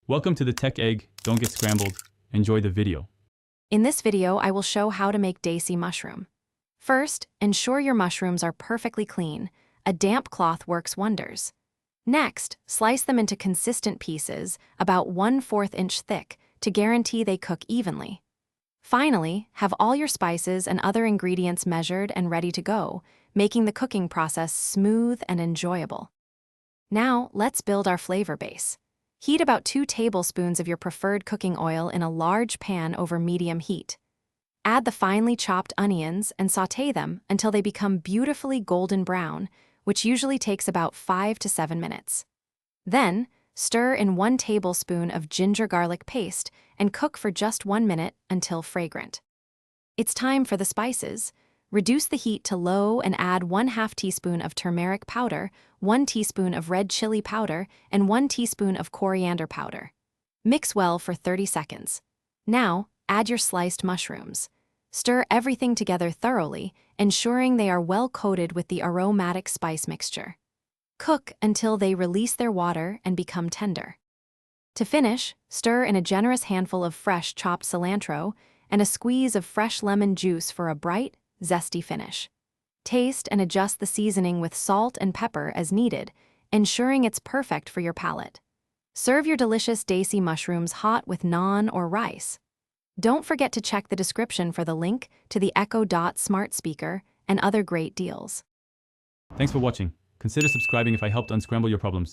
Welcome to the Tech Egg. Don't get scrambled. Enjoy the video. In this video, I will show how to make Desi mushroom. First, ensure your mushrooms are perfectly clean. A damp cloth works wonders. Next, slice them into consistent pieces, about 1/4 inch thick, to guarantee they cook evenly. Finally, have all your spices and other ingredients measured and ready to go, making the cooking process smooth and enjoyable. Now, let's build our flavor base. Heat about 2 tablespoons of your preferred cooking oil in a large pan over medium heat. Add the finely chopped onions and sauté them until they become beautifully golden brown, which usually takes about 5 to 7 minutes. Then, stir in 1 tablespoon of ginger garlic paste and cook for just 1 minute until fragrant. It's time for the spices. Reduce the heat to low and add 1/2 teaspoon of turmeric powder, 1 teaspoon of red chili powder, and 1 teaspoon of coriander powder. Mix well for 30 seconds. Now, add your sliced mushrooms. Stir everything together thoroughly, ensuring they are well coated with the aromatic spice mixture. Cook until they release their water and become tender. To finish, stir in a generous handful of fresh chopped cilantro and a squeeze of fresh lemon juice for a bright, zesty finish. Taste and adjust the seasoning with salt and pepper as needed, ensuring it's perfect for your palate. Serve your delicious Desi mushrooms hot with naan or rice. Don't forget to check the description for the link to the Echo Dot smart speaker and other great deals. Thanks for watching. Consider subscribing if I helped unscramble your problems.